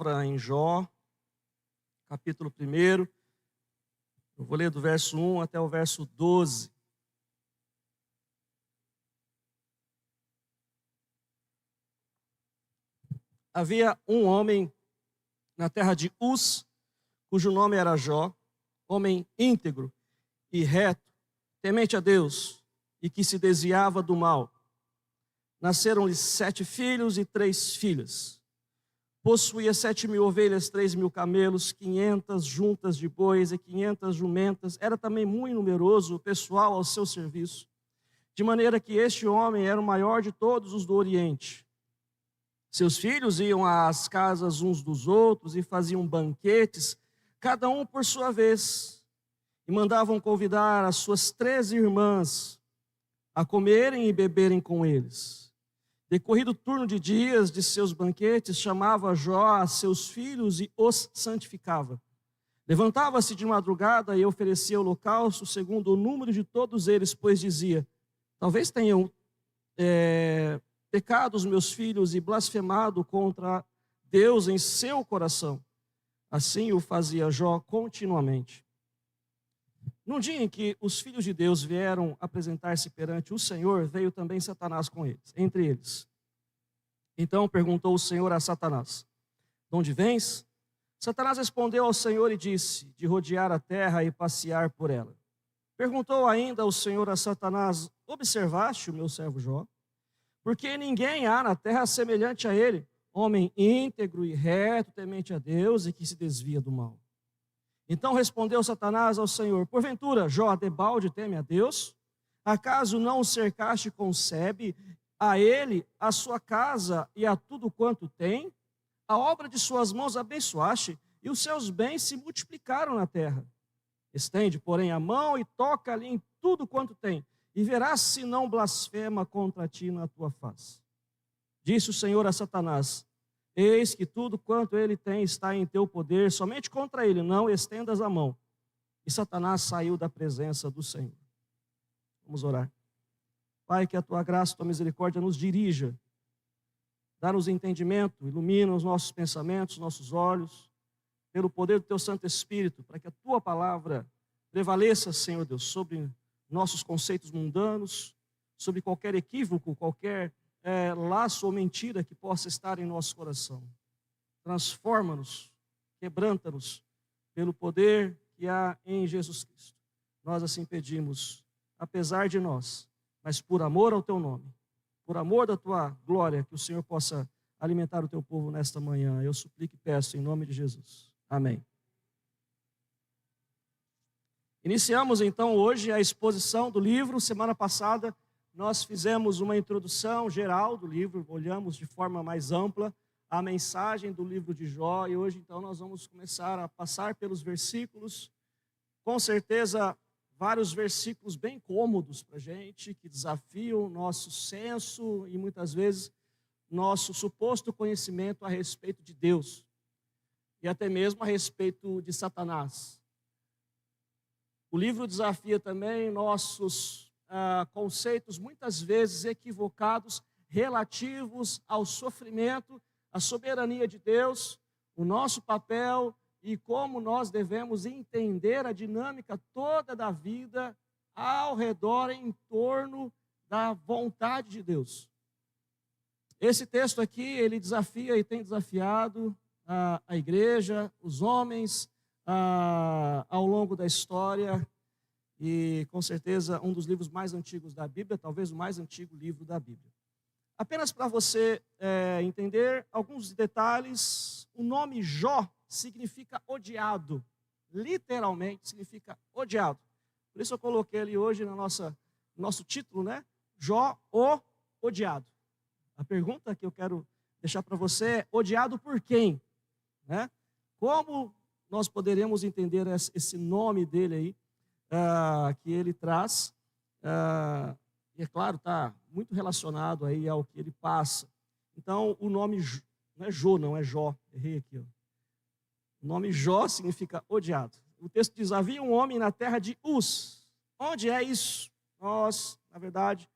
palavra em Jó, capítulo 1. Eu vou ler do verso 1 até o verso 12. Havia um homem na terra de Uz, cujo nome era Jó, homem íntegro e reto, temente a Deus e que se desviava do mal. Nasceram-lhe 7 filhos e 3 filhas. Possuía 7.000 ovelhas, 3.000 camelos, 500 juntas de bois e 500 jumentas. Era também muito numeroso o pessoal ao seu serviço, de maneira que este homem era o maior de todos os do Oriente. Seus filhos iam às casas uns dos outros e faziam banquetes, cada um por sua vez, e mandavam convidar as suas 13 irmãs a comerem e beberem com eles. Decorrido o turno de dias de seus banquetes, chamava Jó a seus filhos e os santificava. Levantava-se de madrugada e oferecia holocausto segundo o número de todos eles, pois dizia: talvez tenham pecado os meus filhos e blasfemado contra Deus em seu coração. Assim o fazia Jó continuamente. Num dia em que os filhos de Deus vieram apresentar-se perante o Senhor, veio também Satanás com eles, entre eles. Então perguntou o Senhor a Satanás: de onde vens? Satanás respondeu ao Senhor e disse: de rodear a terra e passear por ela. Perguntou ainda o Senhor a Satanás: observaste o meu servo Jó? Porque ninguém há na terra semelhante a ele, homem íntegro e reto, temente a Deus e que se desvia do mal. Então respondeu Satanás ao Senhor: porventura Jó debalde teme a Deus? Acaso não o cercaste com sebe, a ele, a sua casa e a tudo quanto tem? A obra de suas mãos abençoaste, e os seus bens se multiplicaram na terra. Estende, porém, a mão e toca-lhe em tudo quanto tem, e verás se não blasfema contra ti na tua face. Disse o Senhor a Satanás: eis que tudo quanto ele tem está em teu poder, somente contra ele não estendas a mão. E Satanás saiu da presença do Senhor. Vamos orar. Pai, que a tua graça e a tua misericórdia nos dirija. Dá-nos entendimento, ilumina os nossos pensamentos, nossos olhos, pelo poder do teu Santo Espírito, para que a tua palavra prevaleça, Senhor Deus, sobre nossos conceitos mundanos, sobre qualquer equívoco, qualquer laço ou mentira que possa estar em nosso coração. Transforma-nos, quebranta-nos pelo poder que há em Jesus Cristo. Nós assim pedimos, apesar de nós, mas por amor ao teu nome, por amor da tua glória, que o Senhor possa alimentar o teu povo nesta manhã. Eu suplico e peço em nome de Jesus. Amém. Iniciamos então hoje a exposição do livro. Semana passada nós fizemos uma introdução geral do livro, olhamos de forma mais ampla a mensagem do livro de Jó, e hoje então nós vamos começar a passar pelos versículos. Com certeza, vários versículos bem cômodos para a gente, que desafiam o nosso senso e muitas vezes nosso suposto conhecimento a respeito de Deus e até mesmo a respeito de Satanás. O livro desafia também nossos conceitos muitas vezes equivocados relativos ao sofrimento, à soberania de Deus, o nosso papel e como nós devemos entender a dinâmica toda da vida ao redor, em torno da vontade de Deus. Esse texto aqui, ele desafia e tem desafiado a igreja, os homens, ao longo da história, e com certeza um dos livros mais antigos da Bíblia, talvez o mais antigo livro da Bíblia. Apenas para você entender alguns detalhes, o nome Jó significa odiado, literalmente significa odiado. Por isso eu coloquei ali hoje no nosso título, né? Jó, o odiado. A pergunta que eu quero deixar para você é: odiado por quem? Né? Como nós poderemos entender esse nome dele aí, que ele traz? E é claro, está muito relacionado aí ao que ele passa. Então, o nome não é Jô, não é Jó. Errei aqui, ó. O nome Jó significa odiado. O texto diz: havia um homem na terra de Uz. Onde é isso? Nós, na verdade,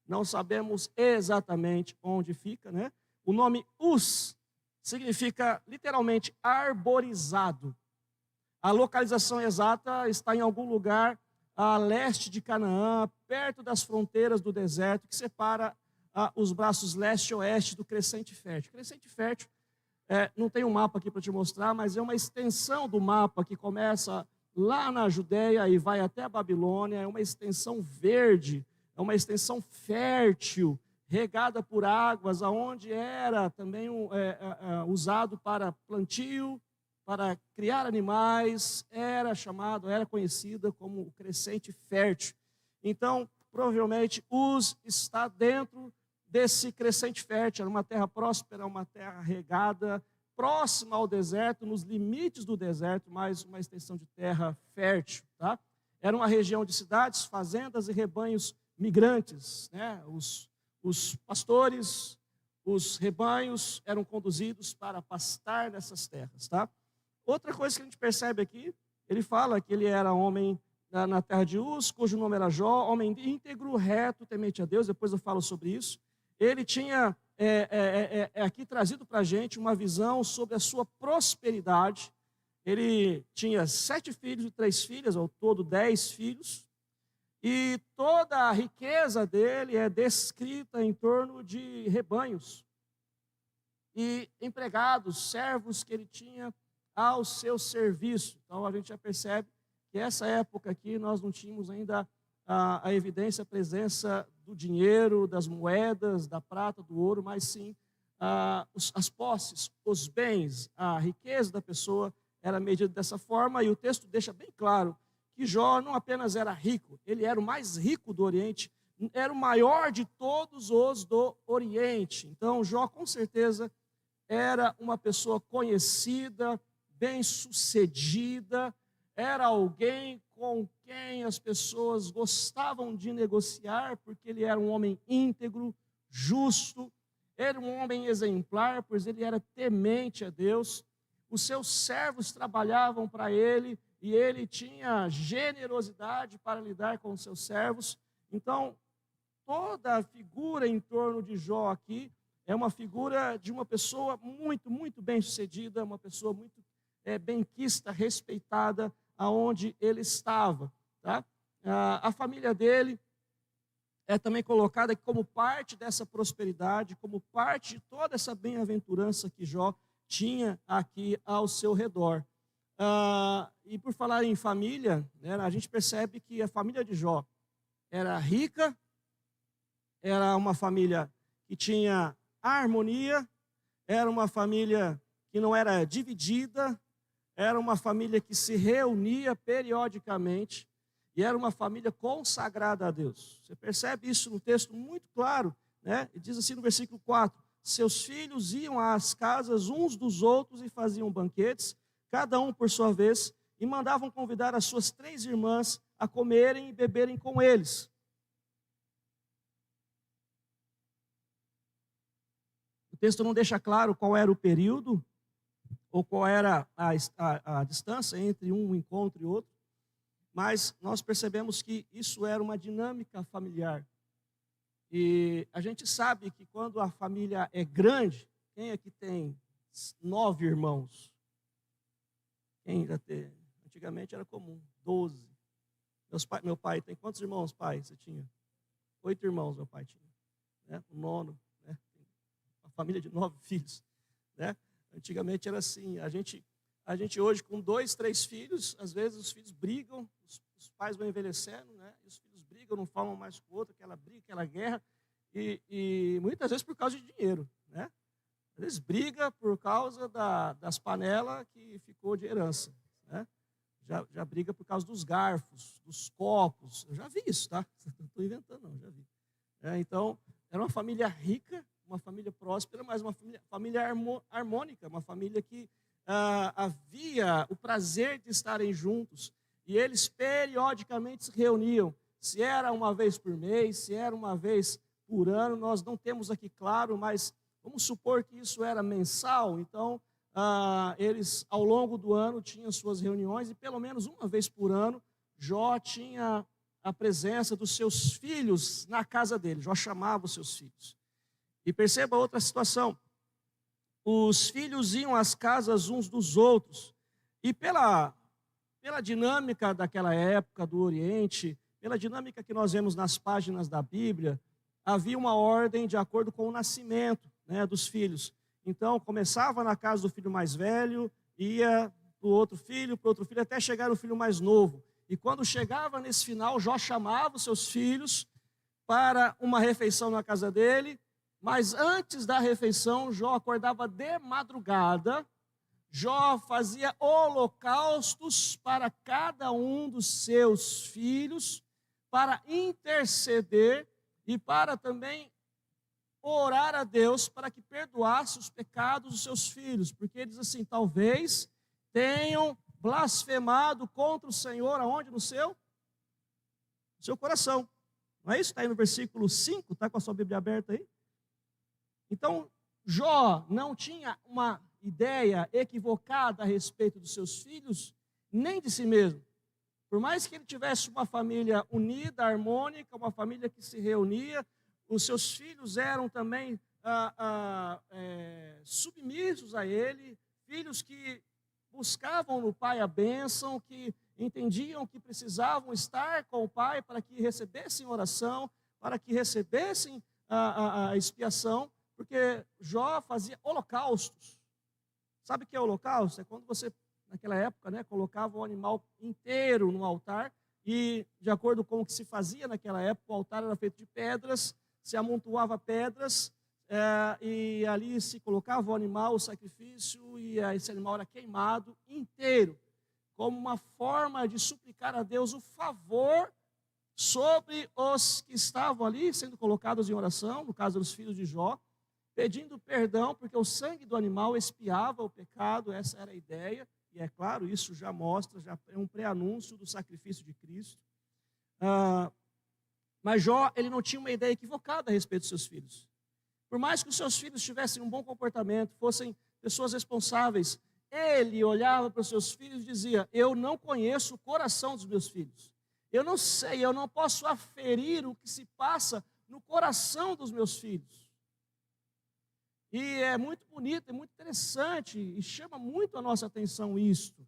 não sabemos exatamente onde fica, né? O nome Uz significa literalmente arborizado. A localização exata está em algum lugar a leste de Canaã, perto das fronteiras do deserto, que separa os braços leste e oeste do Crescente Fértil. Crescente Fértil, não tem um mapa aqui para te mostrar, mas é uma extensão do mapa que começa lá na Judéia e vai até a Babilônia. É uma extensão verde, é uma extensão fértil, regada por águas, aonde era também usado para plantio, para criar animais, era conhecida como o Crescente Fértil. Então, provavelmente, Uz está dentro desse Crescente Fértil. Era uma terra próspera, uma terra regada, próxima ao deserto, nos limites do deserto, mas uma extensão de terra fértil. Tá? Era uma região de cidades, fazendas e rebanhos migrantes. Né? Os pastores, os rebanhos eram conduzidos para pastar nessas terras. Tá? Outra coisa que a gente percebe aqui, ele fala que ele era homem na terra de Uz, cujo nome era Jó, homem íntegro, reto, temente a Deus. Depois eu falo sobre isso. Ele tinha aqui trazido para a gente uma visão sobre a sua prosperidade. Ele tinha 7 filhos e 3 filhas, ao todo 10 filhos. E toda a riqueza dele é descrita em torno de rebanhos e empregados, servos que ele tinha ao seu serviço. Então a gente já percebe que essa época aqui nós não tínhamos ainda a evidência, a presença do dinheiro, das moedas, da prata, do ouro, mas sim as posses, os bens, a riqueza da pessoa era medida dessa forma. E o texto deixa bem claro que Jó não apenas era rico, ele era o mais rico do Oriente, era o maior de todos os do Oriente. Então Jó com certeza era uma pessoa conhecida, bem-sucedida, era alguém com quem as pessoas gostavam de negociar, porque ele era um homem íntegro, justo, era um homem exemplar, pois ele era temente a Deus. Os seus servos trabalhavam para ele e ele tinha generosidade para lidar com os seus servos. Então, toda a figura em torno de Jó aqui é uma figura de uma pessoa muito, muito bem-sucedida, uma pessoa muito benquista, respeitada aonde ele estava. Tá? A família dele é também colocada como parte dessa prosperidade, como parte de toda essa bem-aventurança que Jó tinha aqui ao seu redor. E por falar em família, né, a gente percebe que a família de Jó era rica, era uma família que tinha harmonia, era uma família que não era dividida, era uma família que se reunia periodicamente e era uma família consagrada a Deus. Você percebe isso no texto muito claro, né? E diz assim no versículo 4: seus filhos iam às casas uns dos outros e faziam banquetes, cada um por sua vez, e mandavam convidar as suas 3 irmãs a comerem e beberem com eles. O texto não deixa claro qual era o período ou qual era a distância entre um encontro e outro, mas nós percebemos que isso era uma dinâmica familiar. E a gente sabe que quando a família é grande, quem aqui tem 9 irmãos? Quem ainda tem? Antigamente era comum, 12. Meu pai tem quantos irmãos, pai, você tinha? 8 irmãos meu pai tinha. Né? O 9º, né? Uma família de 9 filhos. Né? Antigamente era assim, a gente hoje com 2, 3 filhos, às vezes os filhos brigam, os pais vão envelhecendo, né? E os filhos brigam, não falam mais com o outro, aquela briga, aquela guerra, e muitas vezes por causa de dinheiro, né? Às vezes briga por causa das panelas que ficou de herança, né? Já briga por causa dos garfos, dos copos, eu já vi isso, tá? Não estou inventando não, já vi. Então, era uma família rica, uma família próspera, mas uma família harmônica, uma família que havia o prazer de estarem juntos, e eles periodicamente se reuniam, se era uma vez por mês, se era uma vez por ano, nós não temos aqui claro, mas vamos supor que isso era mensal. Então eles ao longo do ano tinham suas reuniões, e pelo menos uma vez por ano, Jó tinha a presença dos seus filhos na casa dele. Jó chamava os seus filhos. E perceba outra situação. os filhos iam às casas uns dos outros. E pela dinâmica daquela época do Oriente, pela dinâmica que nós vemos nas páginas da Bíblia, havia uma ordem de acordo com o nascimento, né, dos filhos. Então, começava na casa do filho mais velho, ia para o outro filho, até chegar no filho mais novo. E quando chegava nesse final, Jó chamava os seus filhos para uma refeição na casa dele, mas antes da refeição, Jó acordava de madrugada, Jó fazia holocaustos para cada um dos seus filhos, para interceder e para também orar a Deus para que perdoasse os pecados dos seus filhos, porque ele diz assim, talvez tenham blasfemado contra o Senhor, aonde? No seu coração. Não é isso? Está aí no versículo 5, está com a sua Bíblia aberta aí? Então, Jó não tinha uma ideia equivocada a respeito dos seus filhos, nem de si mesmo. Por mais que ele tivesse uma família unida, harmônica, uma família que se reunia, os seus filhos eram também submissos a ele, filhos que buscavam no pai a bênção, que entendiam que precisavam estar com o pai para que recebessem oração, para que recebessem a expiação, porque Jó fazia holocaustos. Sabe o que é holocausto? É quando você, naquela época, né, colocava o animal inteiro no altar e, de acordo com o que se fazia naquela época, o altar era feito de pedras, se amontoava pedras e ali se colocava o animal, o sacrifício, e esse animal era queimado inteiro, como uma forma de suplicar a Deus o favor sobre os que estavam ali sendo colocados em oração, no caso dos filhos de Jó, pedindo perdão, porque o sangue do animal expiava o pecado, essa era a ideia, e é claro, isso já mostra, já é um pré-anúncio do sacrifício de Cristo. Mas Jó, ele não tinha uma ideia equivocada a respeito dos seus filhos. Por mais que os seus filhos tivessem um bom comportamento, fossem pessoas responsáveis, ele olhava para os seus filhos e dizia, eu não conheço o coração dos meus filhos. Eu não sei, eu não posso aferir o que se passa no coração dos meus filhos. E é muito bonito, é muito interessante e chama muito a nossa atenção isto,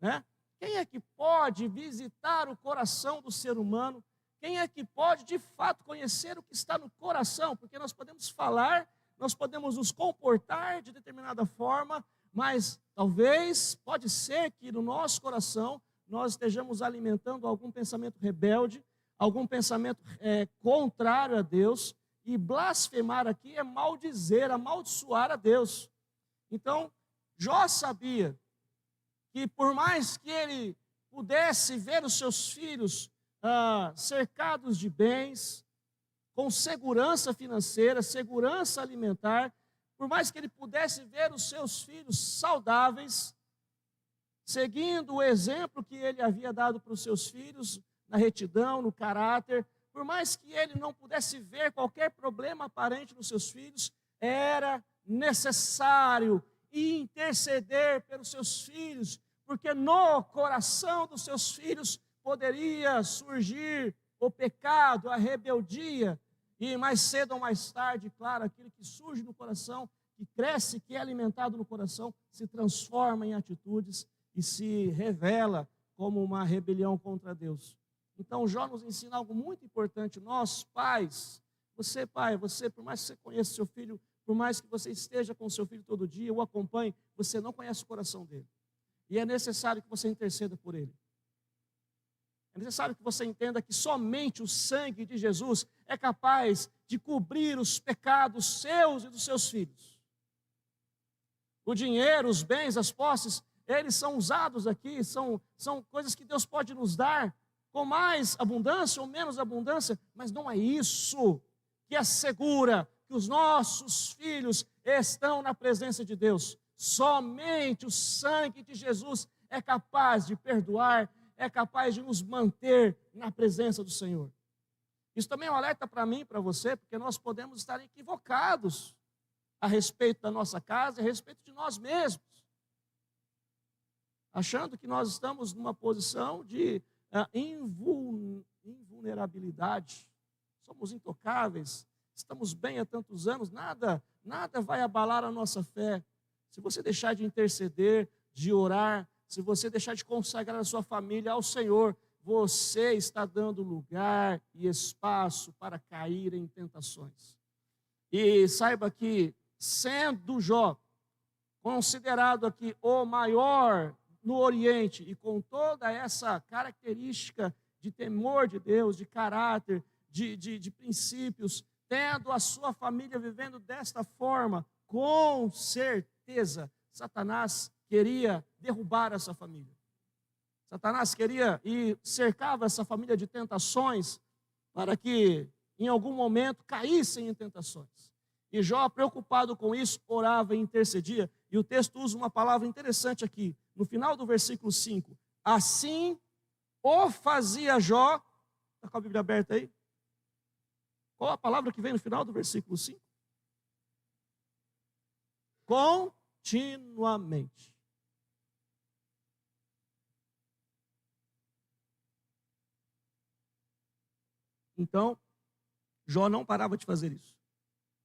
né? Quem é que pode visitar o coração do ser humano? Quem é que pode, de fato, conhecer o que está no coração? Porque nós podemos falar, nós podemos nos comportar de determinada forma, mas talvez, pode ser que no nosso coração nós estejamos alimentando algum pensamento rebelde, algum pensamento contrário a Deus. E blasfemar aqui é maldizer, amaldiçoar a Deus. Então, Jó sabia que por mais que ele pudesse ver os seus filhos cercados de bens, com segurança financeira, segurança alimentar, por mais que ele pudesse ver os seus filhos saudáveis, seguindo o exemplo que ele havia dado para os seus filhos, na retidão, no caráter, por mais que ele não pudesse ver qualquer problema aparente nos seus filhos, era necessário interceder pelos seus filhos, porque no coração dos seus filhos poderia surgir o pecado, a rebeldia, e mais cedo ou mais tarde, claro, aquilo que surge no coração, que cresce, que é alimentado no coração, se transforma em atitudes e se revela como uma rebelião contra Deus. Então, Jó nos ensina algo muito importante. Nós, pais, você, pai, você, por mais que você conheça seu filho, por mais que você esteja com seu filho todo dia, o acompanhe, você não conhece o coração dele. E é necessário que você interceda por ele. É necessário que você entenda que somente o sangue de Jesus é capaz de cobrir os pecados seus e dos seus filhos. O dinheiro, os bens, as posses, eles são usados aqui, são coisas que Deus pode nos dar, com mais abundância ou menos abundância, mas não é isso que assegura que os nossos filhos estão na presença de Deus. Somente o sangue de Jesus é capaz de perdoar, é capaz de nos manter na presença do Senhor. Isso também é um alerta para mim e para você, porque nós podemos estar equivocados a respeito da nossa casa, a respeito de nós mesmos, achando que nós estamos numa posição de invulnerabilidade, somos intocáveis, estamos bem há tantos anos, nada vai abalar a nossa fé. Se você deixar de interceder, de orar, se você deixar de consagrar a sua família ao Senhor, você está dando lugar e espaço para cair em tentações. E saiba que, sendo Jó considerado aqui o maior no Oriente, e com toda essa característica de temor de Deus, de caráter, de princípios, tendo a sua família vivendo desta forma, com certeza, Satanás queria derrubar essa família. Satanás queria e cercava essa família de tentações para que, em algum momento, caíssem em tentações. E Jó, preocupado com isso, orava e intercedia. E o texto usa uma palavra interessante aqui, no final do versículo 5. Assim o fazia Jó. Está com a Bíblia aberta aí? Qual a palavra que vem no final do versículo 5? Continuamente. Então, Jó não parava de fazer isso.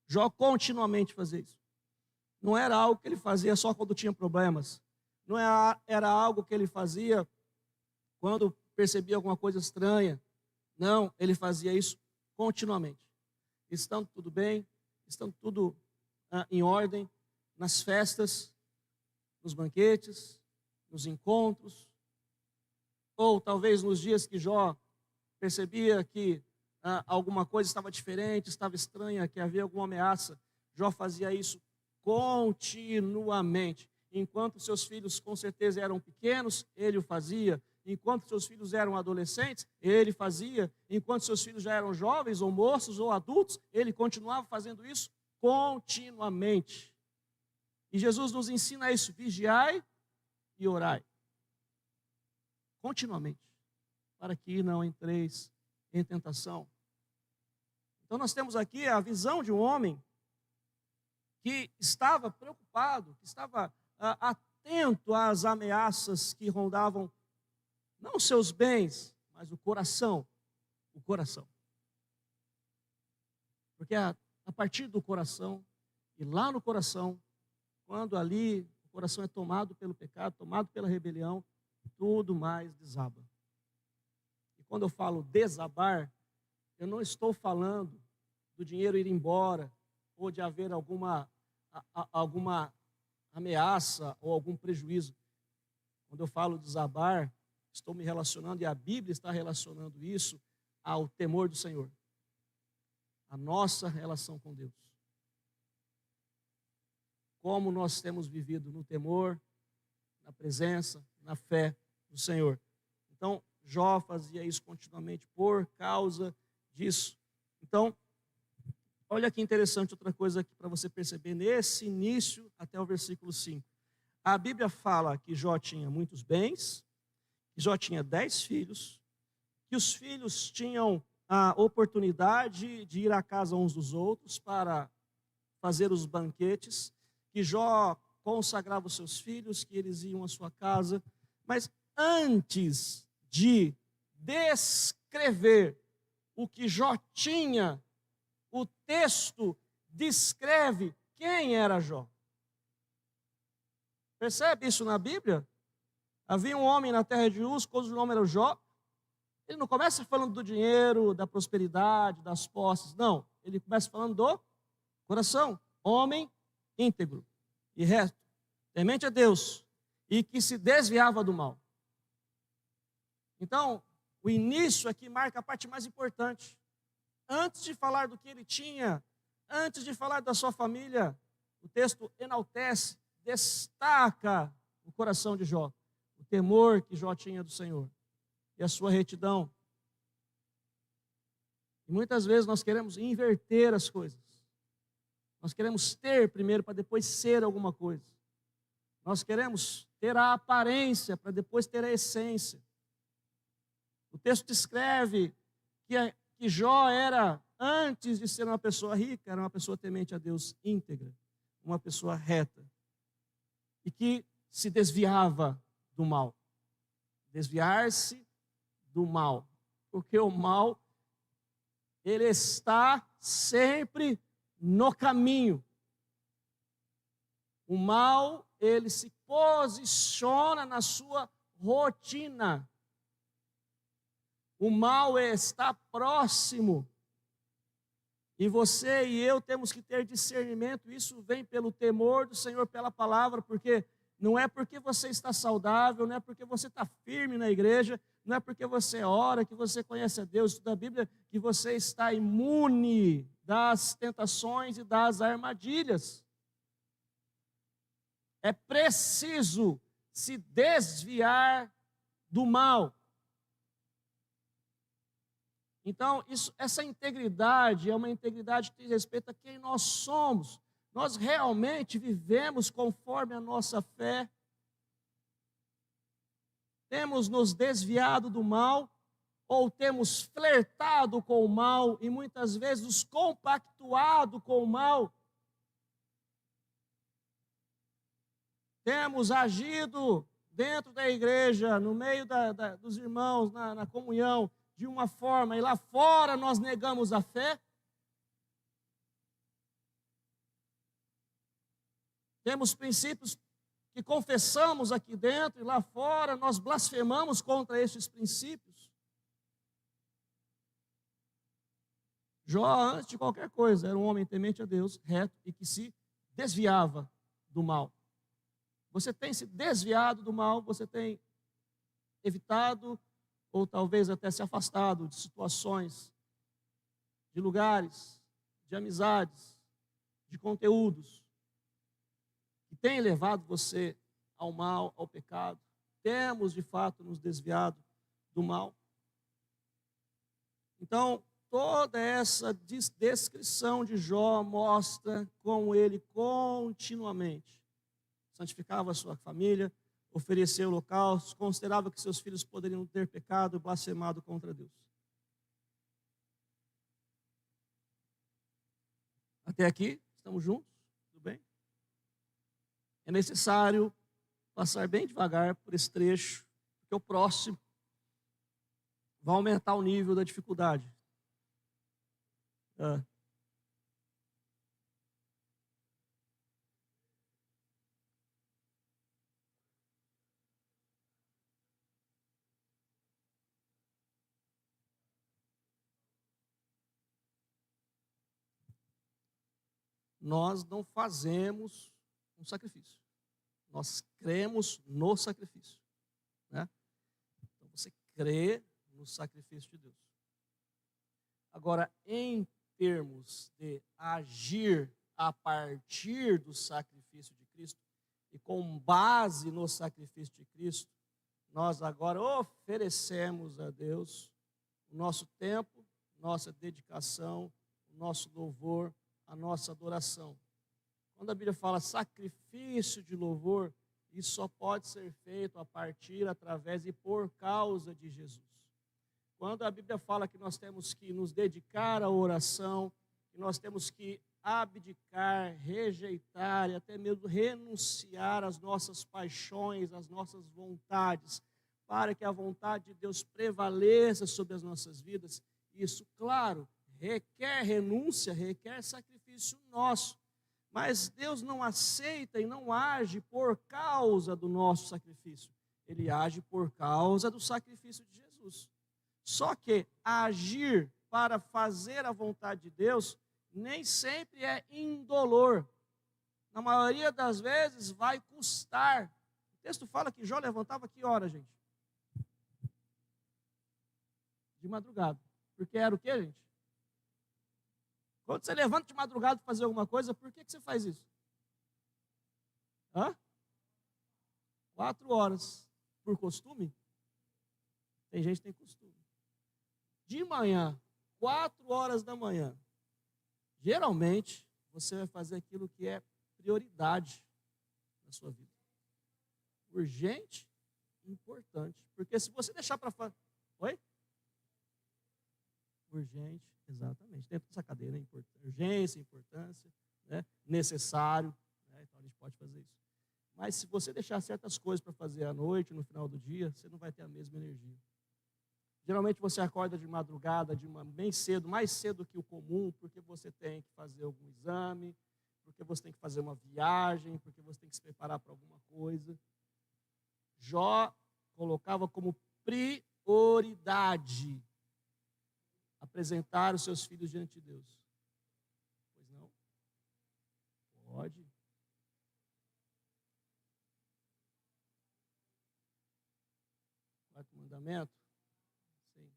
Jó continuamente fazia isso. Não era algo que ele fazia só quando tinha problemas. Não era algo que ele fazia quando percebia alguma coisa estranha. Não, ele fazia isso continuamente. Estando tudo bem, estando tudo em ordem, nas festas, nos banquetes, nos encontros, ou talvez nos dias que Jó percebia que alguma coisa estava diferente, estava estranha, que havia alguma ameaça. Jó fazia isso continuamente. Enquanto seus filhos com certeza eram pequenos, ele o fazia. Enquanto seus filhos eram adolescentes, ele fazia. Enquanto seus filhos já eram jovens, ou moços, ou adultos, ele continuava fazendo isso continuamente. E Jesus nos ensina isso: vigiai e orai. Continuamente. Para que não entreis em tentação. Então nós temos aqui a visão de um homem que estava preocupado, que estava atento às ameaças que rondavam não os seus bens, mas o coração. O coração. Porque a partir do coração, e lá no coração, quando ali o coração é tomado pelo pecado, tomado pela rebelião, tudo mais desaba. E quando eu falo desabar, eu não estou falando do dinheiro ir embora, ou de haver alguma ameaça ou algum prejuízo. Quando eu falo desabar, estou me relacionando, e a Bíblia está relacionando isso ao temor do Senhor. A nossa relação com Deus. Como nós temos vivido no temor, na presença, na fé do Senhor. Então, Jó fazia isso continuamente por causa disso. Então, olha que interessante outra coisa aqui para você perceber nesse início até o versículo 5. A Bíblia fala que Jó tinha muitos bens, que Jó tinha 10 filhos, que os filhos tinham a oportunidade de ir à casa uns dos outros para fazer os banquetes, que Jó consagrava os seus filhos, que eles iam à sua casa. Mas antes de descrever o que Jó tinha, o texto descreve quem era Jó. Percebe isso na Bíblia? Havia um homem na terra de Uz, cujo nome era Jó. Ele não começa falando do dinheiro, da prosperidade, das posses. Não, ele começa falando do coração. Homem íntegro e reto, temente a Deus, e que se desviava do mal. Então, o início aqui marca a parte mais importante. Antes de falar do que ele tinha, antes de falar da sua família, o texto enaltece, destaca o coração de Jó, o temor que Jó tinha do Senhor e a sua retidão. E muitas vezes nós queremos inverter as coisas. Nós queremos ter primeiro para depois ser alguma coisa. Nós queremos ter a aparência para depois ter a essência. O texto descreve que Jó era, antes de ser uma pessoa rica, era uma pessoa temente a Deus, íntegra, uma pessoa reta, e que se desviava do mal. Desviar-se do mal, porque o mal, ele está sempre no caminho. O mal, ele se posiciona na sua rotina. O mal está próximo. E você e eu temos que ter discernimento. Isso vem pelo temor do Senhor, pela palavra, porque não é porque você está saudável, não é porque você está firme na igreja, não é porque você ora, que você conhece a Deus, estuda a Bíblia, que você está imune das tentações e das armadilhas. É preciso se desviar do mal. Então, essa integridade é uma integridade que diz respeito a quem nós somos. Nós realmente vivemos conforme a nossa fé. Temos nos desviado do mal, ou temos flertado com o mal e muitas vezes nos compactuado com o mal. Temos agido dentro da igreja, no meio dos irmãos, na comunhão, de uma forma, e lá fora nós negamos a fé. Temos princípios que confessamos aqui dentro, e lá fora nós blasfemamos contra esses princípios. Jó, antes de qualquer coisa, era um homem temente a Deus, reto, e que se desviava do mal. Você tem se desviado do mal, você tem evitado, ou talvez até se afastado de situações, de lugares, de amizades, de conteúdos, que têm levado você ao mal, ao pecado. Temos, de fato, nos desviado do mal. Então, toda essa descrição de Jó mostra como ele continuamente santificava a sua família, ofereceu holocaustos, considerava que seus filhos poderiam ter pecado e blasfemado contra Deus. Até aqui, estamos juntos? Tudo bem? É necessário passar bem devagar por esse trecho, porque o próximo vai aumentar o nível da dificuldade. Nós não fazemos um sacrifício. Nós cremos no sacrifício. Né? Então você crê no sacrifício de Deus. Agora, em termos de agir a partir do sacrifício de Cristo e com base no sacrifício de Cristo, nós agora oferecemos a Deus o nosso tempo, nossa dedicação, o nosso louvor, a nossa adoração. Quando a Bíblia fala sacrifício de louvor, isso só pode ser feito a partir, através e por causa de Jesus. Quando a Bíblia fala que nós temos que nos dedicar à oração, que nós temos que abdicar, rejeitar e até mesmo renunciar às nossas paixões, às nossas vontades, para que a vontade de Deus prevaleça sobre as nossas vidas, isso, claro, requer renúncia, requer sacrifício nosso. Mas Deus não aceita e não age por causa do nosso sacrifício. Ele age por causa do sacrifício de Jesus. Só que agir para fazer a vontade de Deus nem sempre é indolor. Na maioria das vezes vai custar. O texto fala que Jó levantava que hora, gente? De madrugada. Porque era o quê, gente? Quando você levanta de madrugada para fazer alguma coisa, por que você faz isso? 4 horas. Por costume? Tem gente que tem costume. De manhã, 4 horas da manhã, geralmente você vai fazer aquilo que é prioridade na sua vida. Urgente, importante. Porque se você deixar para fazer... Oi? Urgente, exatamente. Dentro dessa cadeia, né? Urgência, importância, né? Necessário. Né? Então a gente pode fazer isso. Mas se você deixar certas coisas para fazer à noite, no final do dia, você não vai ter a mesma energia. Geralmente você acorda de madrugada, bem cedo, mais cedo que o comum, porque você tem que fazer algum exame, porque você tem que fazer uma viagem, porque você tem que se preparar para alguma coisa. Jó colocava como prioridade apresentar os seus filhos diante de Deus. Pois não? Pode. Quarto mandamento? Sim.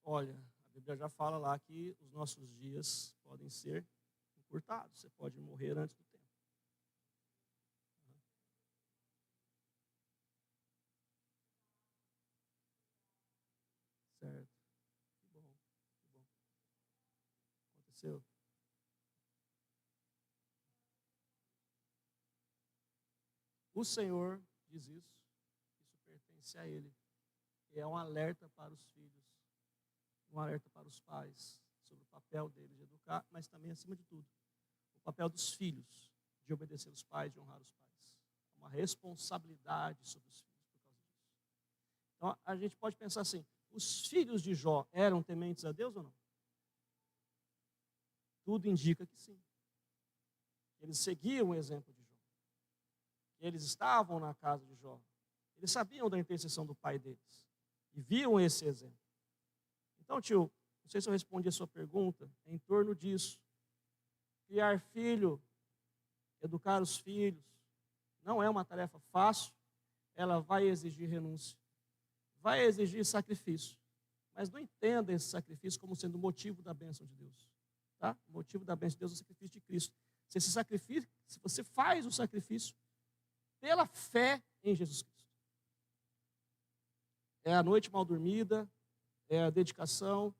Olha, a Bíblia já fala lá que os nossos dias podem ser encurtados. Você pode morrer antes do tempo. Certo. Que bom, que bom. Aconteceu. O Senhor diz isso pertence a Ele. E é um alerta para os filhos, um alerta para os pais, sobre o papel deles de educar, mas também, acima de tudo, o papel dos filhos de obedecer os pais, de honrar os pais. Uma responsabilidade sobre os filhos por causa disso. Então, a gente pode pensar assim, os filhos de Jó eram tementes a Deus ou não? Tudo indica que sim. Eles seguiam o exemplo de Jó. Eles estavam na casa de Jó. Eles sabiam da intercessão do pai deles. E viam esse exemplo. Então, tio, não sei se eu respondi a sua pergunta, é em torno disso. Criar filho, educar os filhos, não é uma tarefa fácil, ela vai exigir renúncia, vai exigir sacrifício. Mas não entenda esse sacrifício como sendo o motivo da bênção de Deus. Tá? O motivo da bênção de Deus é o sacrifício de Cristo. Se você faz o sacrifício pela fé em Jesus Cristo. É a noite mal dormida, é a dedicação,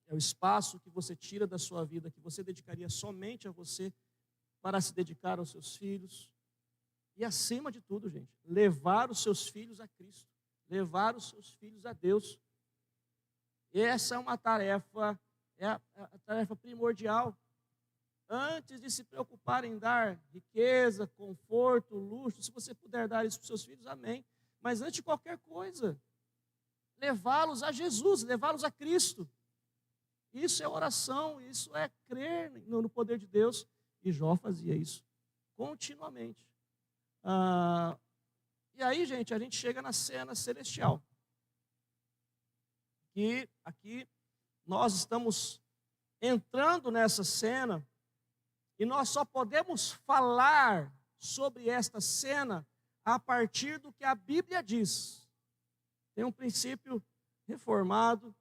é o espaço que você tira da sua vida, que você dedicaria somente a você, para se dedicar aos seus filhos. E acima de tudo, gente, levar os seus filhos a Cristo, levar os seus filhos a Deus. Essa é uma tarefa, é a tarefa primordial. Antes de se preocupar em dar riqueza, conforto, luxo, se você puder dar isso para os seus filhos, amém. Mas antes de qualquer coisa, levá-los a Jesus, levá-los a Cristo. Isso é oração, isso é crer no poder de Deus. E Jó fazia isso continuamente. E aí, gente, a gente chega na cena celestial. E aqui nós estamos entrando nessa cena e nós só podemos falar sobre esta cena a partir do que a Bíblia diz. Tem um princípio reformado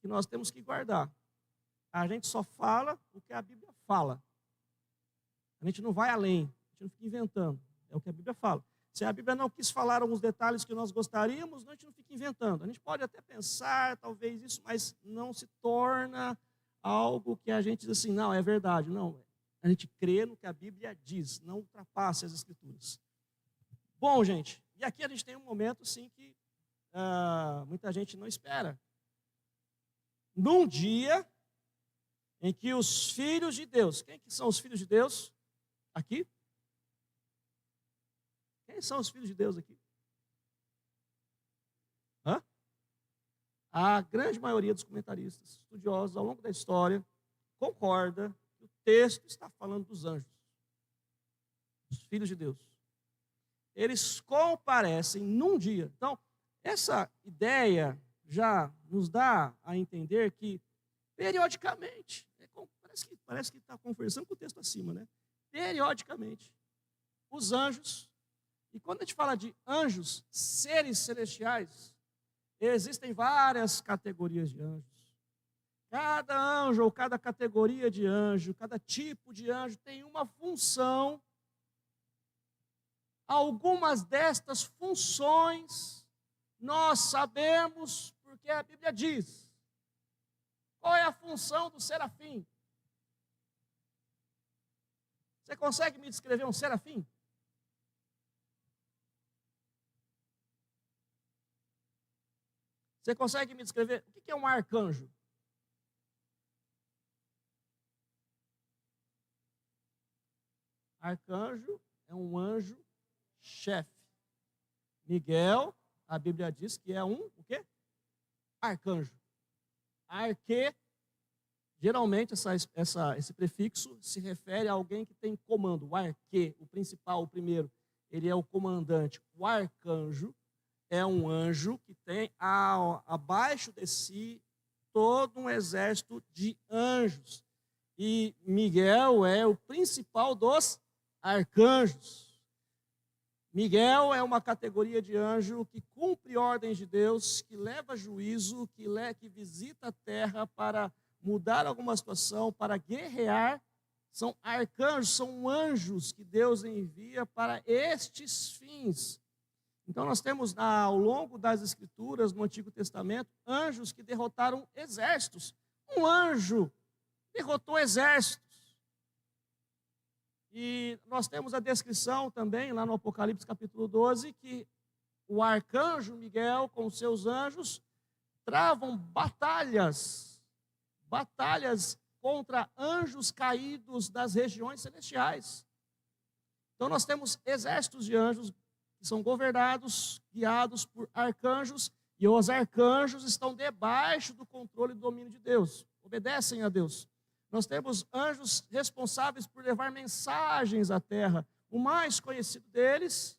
que nós temos que guardar. A gente só fala o que a Bíblia fala. A gente não vai além, a gente não fica inventando. É o que a Bíblia fala. Se a Bíblia não quis falar alguns detalhes que nós gostaríamos, a gente não fica inventando. A gente pode até pensar, talvez isso, mas não se torna algo que a gente diz assim, não, é verdade. Não, a gente crê no que a Bíblia diz, não ultrapasse as Escrituras. Bom, gente, e aqui a gente tem um momento, sim, que muita gente não espera. Num dia em que os filhos de Deus, quem que são os filhos de Deus? Aqui? Quem são os filhos de Deus aqui? Hã? A grande maioria dos comentaristas, estudiosos ao longo da história, concorda que o texto está falando dos anjos, os filhos de Deus. Eles comparecem num dia. Então, essa ideia já nos dá a entender que, periodicamente, parece que está conversando com o texto acima, né? Periodicamente, os anjos, e quando a gente fala de anjos, seres celestiais, existem várias categorias de anjos. Cada anjo ou cada categoria de anjo, cada tipo de anjo tem uma função. Algumas destas funções nós sabemos porque a Bíblia diz. Qual é a função do serafim? Você consegue me descrever um serafim? Você consegue me descrever o que é um arcanjo? Arcanjo é um anjo chefe. Miguel a Bíblia diz que é o quê? Arcanjo. Arque, geralmente esse prefixo se refere a alguém que tem comando. O arque, o principal, o primeiro, ele é o comandante. O arcanjo é um anjo que tem abaixo de si todo um exército de anjos. E Miguel é o principal dos arcanjos. Miguel é uma categoria de anjo que cumpre ordens de Deus, que leva juízo, que visita a terra para mudar alguma situação, para guerrear. São arcanjos, são anjos que Deus envia para estes fins. Então nós temos ao longo das Escrituras, no Antigo Testamento, anjos que derrotaram exércitos. Um anjo derrotou exércitos. E nós temos a descrição também, lá no Apocalipse capítulo 12, que o arcanjo Miguel, com os seus anjos, travam batalhas contra anjos caídos das regiões celestiais. Então nós temos exércitos de anjos que são governados, guiados por arcanjos, e os arcanjos estão debaixo do controle e domínio de Deus, obedecem a Deus. Nós temos anjos responsáveis por levar mensagens à terra. O mais conhecido deles,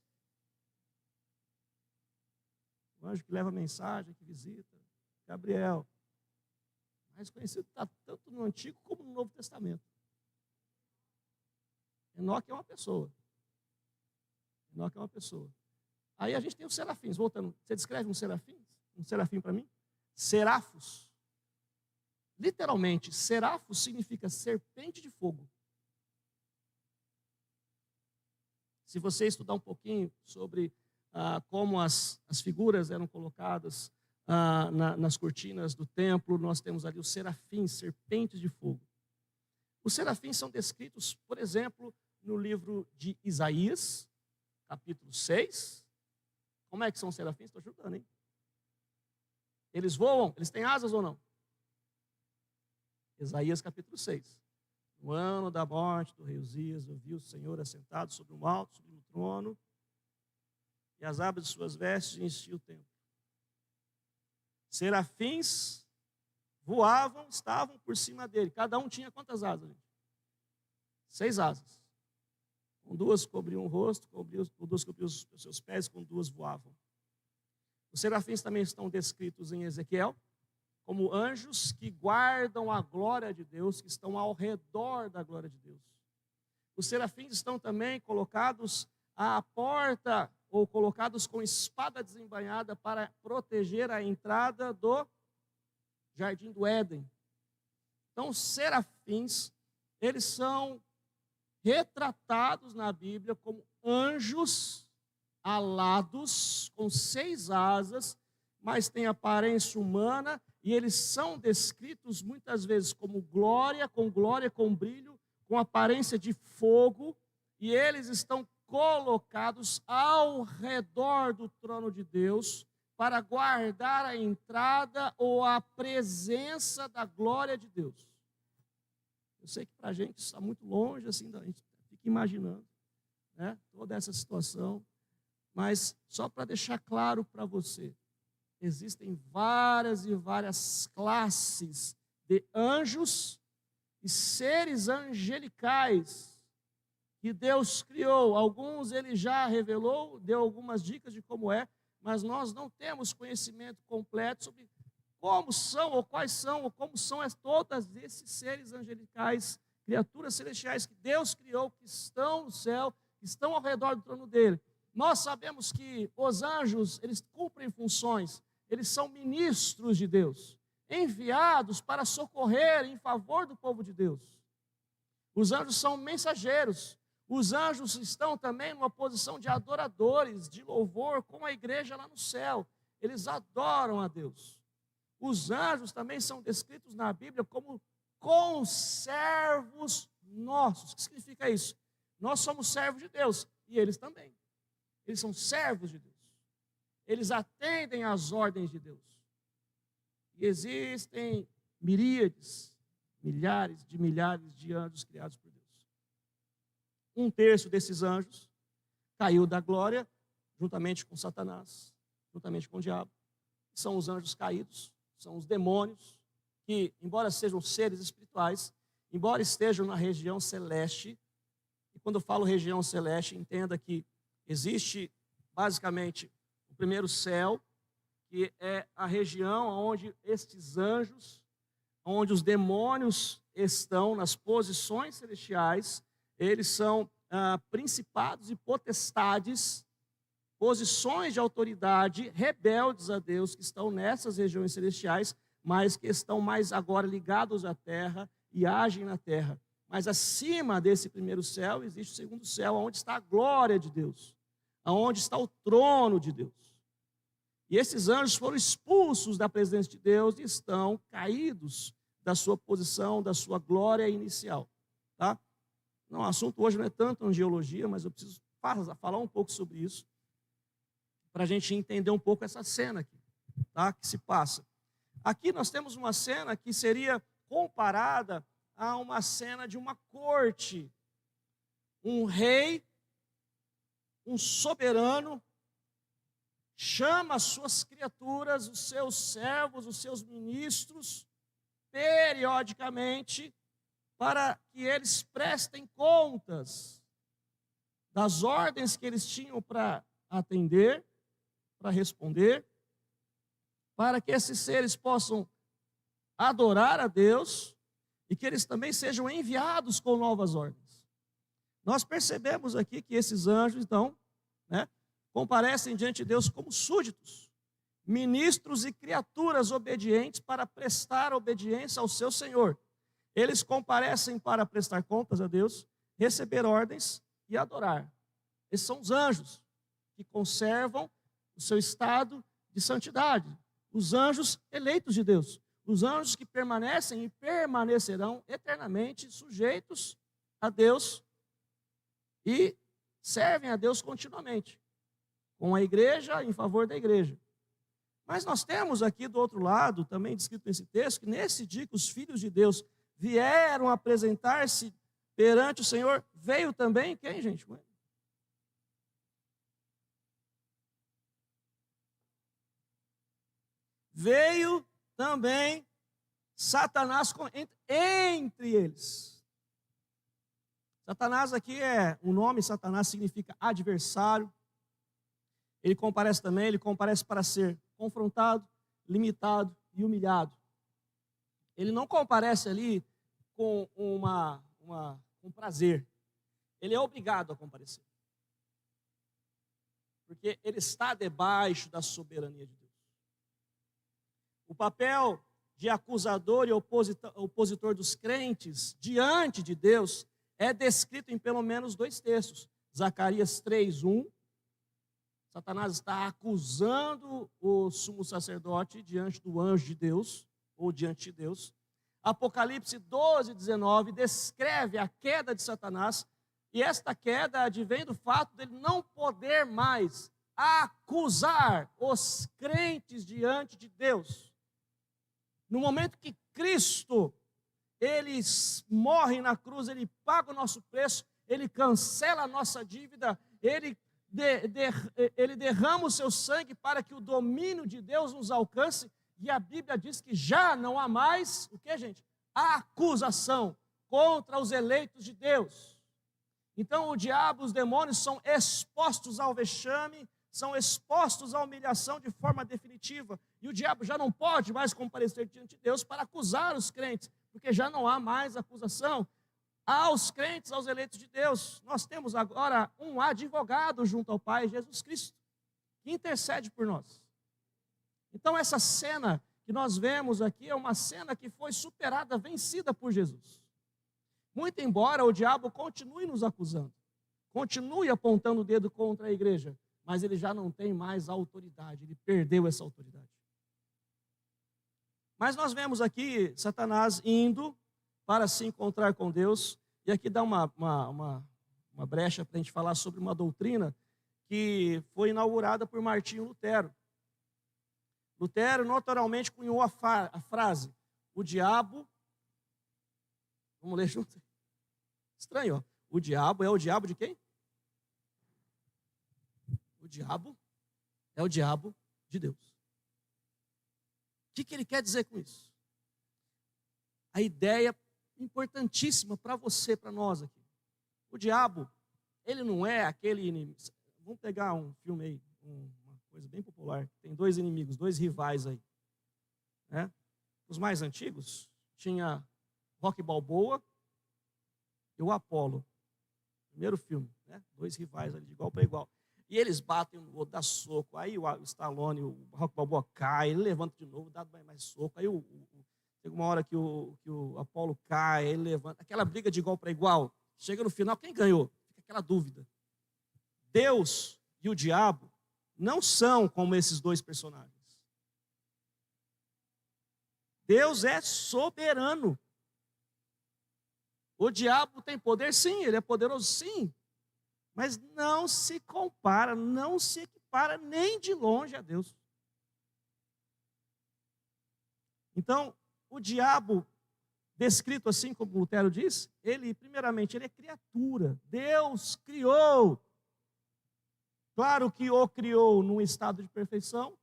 o anjo que leva mensagem, que visita, Gabriel. O mais conhecido está tanto no Antigo como no Novo Testamento. Enoque é uma pessoa. Enoque é uma pessoa. Aí a gente tem os serafins. Voltando, você descreve um serafim? Um serafim para mim? Serafos. Literalmente, serafos significa serpente de fogo. Se você estudar um pouquinho sobre como as figuras eram colocadas nas cortinas do templo, nós temos ali os serafins, serpentes de fogo. Os serafins são descritos, por exemplo, no livro de Isaías, capítulo 6. Como é que são os serafins? Estou ajudando, hein? Eles voam? Eles têm asas ou não? Isaías capítulo 6. No ano da morte do rei Uzias, eu vi o Senhor assentado sobre um alto, sobre um trono, e as abas de suas vestes enchiam o templo. Serafins voavam, estavam por cima dele. Cada um tinha quantas asas? 6 asas. Com 2 cobriam o rosto, com 2 cobriam os seus pés, com 2 voavam. Os serafins também estão descritos em Ezequiel como anjos que guardam a glória de Deus, que estão ao redor da glória de Deus. Os serafins estão também colocados à porta, ou colocados com espada desembainhada para proteger a entrada do jardim do Éden. Então, os serafins, eles são retratados na Bíblia como anjos alados, com 6 asas, mas têm aparência humana, e eles são descritos muitas vezes como glória, com brilho, com aparência de fogo, e eles estão colocados ao redor do trono de Deus para guardar a entrada ou a presença da glória de Deus. Eu sei que para a gente está muito longe, assim, a gente fica imaginando, né, toda essa situação, mas só para deixar claro para você, existem várias e várias classes de anjos e seres angelicais que Deus criou. Alguns Ele já revelou, deu algumas dicas de como é, mas nós não temos conhecimento completo sobre como são, ou quais são, ou como são todos esses seres angelicais, criaturas celestiais que Deus criou, que estão no céu, que estão ao redor do trono dele. Nós sabemos que os anjos, eles cumprem funções. Eles são ministros de Deus, enviados para socorrer em favor do povo de Deus. Os anjos são mensageiros. Os anjos estão também numa posição de adoradores, de louvor, com a igreja lá no céu. Eles adoram a Deus. Os anjos também são descritos na Bíblia como conservos nossos. O que significa isso? Nós somos servos de Deus e eles também. Eles são servos de Deus. Eles atendem às ordens de Deus. E existem miríades, milhares de anjos criados por Deus. 1/3 desses anjos caiu da glória, juntamente com Satanás, juntamente com o diabo. São os anjos caídos, são os demônios, que, embora sejam seres espirituais, embora estejam na região celeste, e quando eu falo região celeste, entenda que existe, basicamente, o primeiro céu, que é a região onde estes anjos, onde os demônios estão nas posições celestiais, eles são principados e potestades, posições de autoridade, rebeldes a Deus, que estão nessas regiões celestiais, mas que estão mais agora ligados à terra e agem na terra. Mas acima desse primeiro céu existe o segundo céu, onde está a glória de Deus, onde está o trono de Deus. E esses anjos foram expulsos da presença de Deus e estão caídos da sua posição, da sua glória inicial. Tá? Não, o assunto hoje não é tanto angiologia, mas eu preciso falar um pouco sobre isso, para a gente entender um pouco essa cena aqui, tá? Que se passa. Aqui nós temos uma cena que seria comparada a uma cena de uma corte. Um rei, um soberano, chama as suas criaturas, os seus servos, os seus ministros, periodicamente, para que eles prestem contas das ordens que eles tinham para atender, para responder, para que esses seres possam adorar a Deus e que eles também sejam enviados com novas ordens. Nós percebemos aqui que esses anjos, então, comparecem diante de Deus como súditos, ministros e criaturas obedientes para prestar obediência ao seu Senhor. Eles comparecem para prestar contas a Deus, receber ordens e adorar. Esses são os anjos que conservam o seu estado de santidade. Os anjos eleitos de Deus. Os anjos que permanecem e permanecerão eternamente sujeitos a Deus e servem a Deus continuamente, com a igreja, em favor da igreja. Mas nós temos aqui do outro lado, também descrito nesse texto, que nesse dia que os filhos de Deus vieram apresentar-se perante o Senhor, veio também quem, gente? Veio também Satanás entre eles. Satanás aqui o nome Satanás significa adversário. Ele comparece também, ele comparece para ser confrontado, limitado e humilhado. Ele não comparece ali com com prazer. Ele é obrigado a comparecer. Porque ele está debaixo da soberania de Deus. O papel de acusador e opositor dos crentes diante de Deus é descrito em pelo menos 2 textos. Zacarias 3:1. Satanás está acusando o sumo sacerdote diante do anjo de Deus, ou diante de Deus. Apocalipse 12:19 descreve a queda de Satanás, e esta queda advém do fato dele não poder mais acusar os crentes diante de Deus. No momento que Cristo, ele morre na cruz, ele paga o nosso preço, ele cancela a nossa dívida, ele derrama o seu sangue para que o domínio de Deus nos alcance, e a Bíblia diz que já não há mais, o que, gente? A acusação contra os eleitos de Deus. Então o diabo, os demônios são expostos ao vexame, são expostos à humilhação de forma definitiva, e o diabo já não pode mais comparecer diante de Deus para acusar os crentes, porque já não há mais acusação aos crentes, aos eleitos de Deus. Nós temos agora um advogado junto ao Pai, Jesus Cristo, que intercede por nós. Então essa cena que nós vemos aqui é uma cena que foi superada, vencida por Jesus. Muito embora o diabo continue nos acusando, continue apontando o dedo contra a igreja, mas ele já não tem mais autoridade, ele perdeu essa autoridade. Mas nós vemos aqui Satanás indo para se encontrar com Deus, e aqui dá uma brecha para a gente falar sobre uma doutrina que foi inaugurada por Martinho Lutero. Lutero naturalmente cunhou a frase, o diabo, vamos ler junto? Estranho, ó. O diabo é o diabo de quem? O diabo é o diabo de Deus. O que ele quer dizer com isso? A ideia importantíssima para você, para nós aqui. O diabo, ele não é aquele inimigo. Vamos pegar um filme aí, uma coisa bem popular. Tem dois inimigos, dois rivais aí. Né? Os mais antigos, tinha Rocky Balboa e o Apollo. Primeiro filme, né? Dois rivais ali de igual para igual. E eles batem, o outro dá soco. Aí o Stallone, o Rocky Balboa cai, ele levanta de novo, dá mais soco. Aí tem uma hora que o Apollo cai, ele levanta. Aquela briga de igual para igual. Chega no final, quem ganhou? Fica aquela dúvida. Deus e o diabo não são como esses dois personagens. Deus é soberano. O diabo tem poder, sim, ele é poderoso, sim. Mas não se compara, não se equipara nem de longe a Deus. Então, o diabo, descrito assim como Lutero diz, primeiramente, ele é criatura. Deus criou. Claro que o criou num estado de perfeição,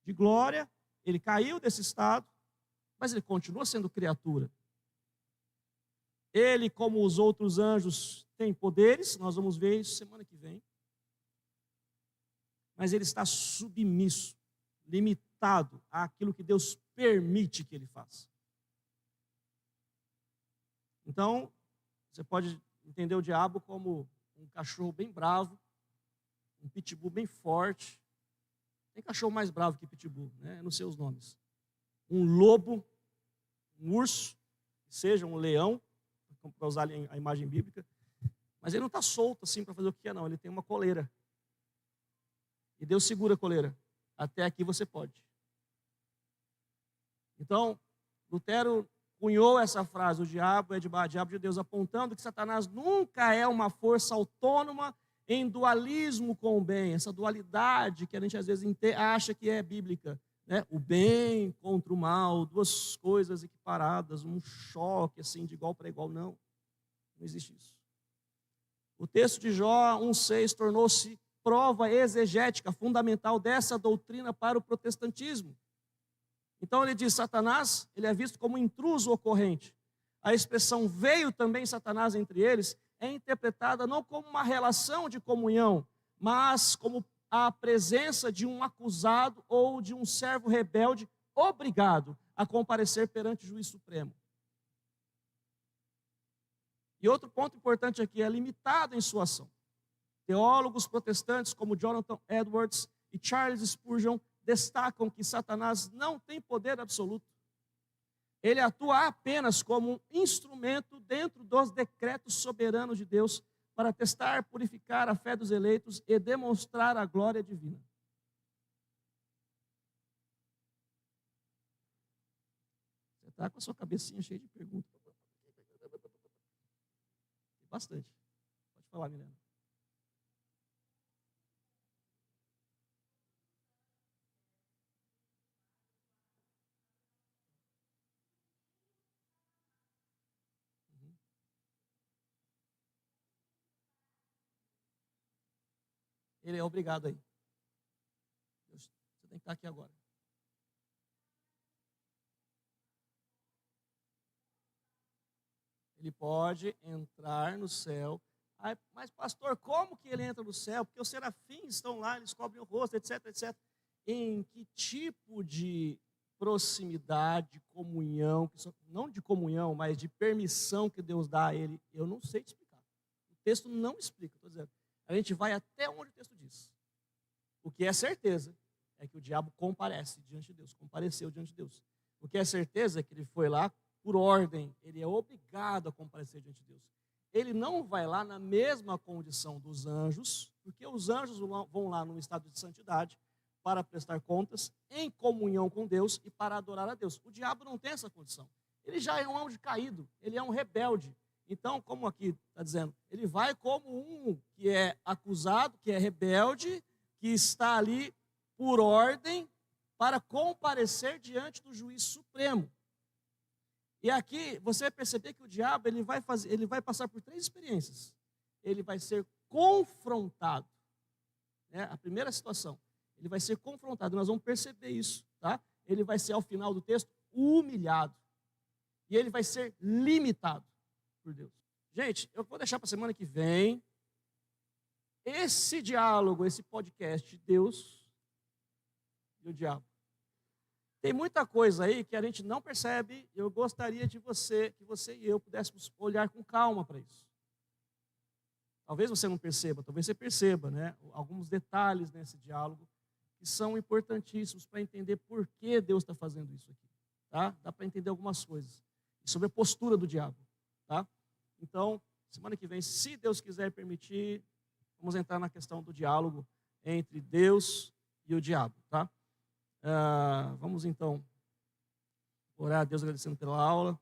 de glória. Ele caiu desse estado, mas ele continua sendo criatura. Ele, como os outros anjos, tem poderes, nós vamos ver isso semana que vem. Mas ele está submisso, limitado àquilo que Deus permite que ele faça. Então, você pode entender o diabo como um cachorro bem bravo, um pitbull bem forte. Tem cachorro mais bravo que pitbull, né? Não sei os nomes. Um lobo, um urso, seja um leão, para usar a imagem bíblica, mas ele não está solto assim para fazer o que quer, não. Ele tem uma coleira. E Deus segura a coleira. Até aqui você pode. Então, Lutero cunhou essa frase, o diabo é diabo de Deus, apontando que Satanás nunca é uma força autônoma em dualismo com o bem. Essa dualidade que a gente às vezes acha que é bíblica. Né? O bem contra o mal, duas coisas equiparadas, um choque assim de igual para igual, não existe isso. O texto de Jó 1,6 tornou-se prova exegética fundamental dessa doutrina para o protestantismo. Então ele diz, Satanás, ele é visto como intruso ocorrente. A expressão veio também Satanás entre eles é interpretada não como uma relação de comunhão, mas como a presença de um acusado ou de um servo rebelde obrigado a comparecer perante o juiz supremo. E outro ponto importante aqui, é limitado em sua ação. Teólogos protestantes como Jonathan Edwards e Charles Spurgeon destacam que Satanás não tem poder absoluto. Ele atua apenas como um instrumento dentro dos decretos soberanos de Deus para testar, purificar a fé dos eleitos e demonstrar a glória divina. Você está com a sua cabecinha cheia de perguntas. Bastante. Pode falar, Milena. Ele é obrigado aí. Você tem que estar aqui agora. Ele pode entrar no céu. Mas, pastor, como que ele entra no céu? Porque os serafins estão lá, eles cobrem o rosto, etc, etc. Em que tipo de proximidade, comunhão, não de comunhão, mas de permissão que Deus dá a ele, eu não sei te explicar. O texto não explica, estou dizendo. A gente vai até onde o texto diz. O que é certeza é que o diabo comparece diante de Deus, compareceu diante de Deus. O que é certeza é que ele foi lá por ordem, ele é obrigado a comparecer diante de Deus. Ele não vai lá na mesma condição dos anjos, porque os anjos vão lá num estado de santidade para prestar contas, em comunhão com Deus e para adorar a Deus. O diabo não tem essa condição. Ele já é um anjo caído, ele é um rebelde. Então, como aqui está dizendo, ele vai como um que é acusado, que é rebelde, que está ali por ordem para comparecer diante do juiz supremo. E aqui você vai perceber que o diabo ele vai passar por 3 experiências. Ele vai ser confrontado. Né? A primeira situação, ele vai ser confrontado, nós vamos perceber isso, tá? Ele vai ser, ao final do texto, humilhado. E ele vai ser limitado por Deus. Gente, eu vou deixar para a semana que vem esse diálogo, esse podcast de Deus e o diabo. Tem muita coisa aí que a gente não percebe. Eu gostaria que você e eu pudéssemos olhar com calma para isso. Talvez você não perceba, talvez você perceba, né? Alguns detalhes nesse diálogo que são importantíssimos para entender por que Deus está fazendo isso aqui. Tá? Dá para entender algumas coisas. Sobre a postura do diabo. Tá? Então, semana que vem, se Deus quiser permitir, vamos entrar na questão do diálogo entre Deus e o diabo. Tá? Vamos então orar a Deus agradecendo pela aula.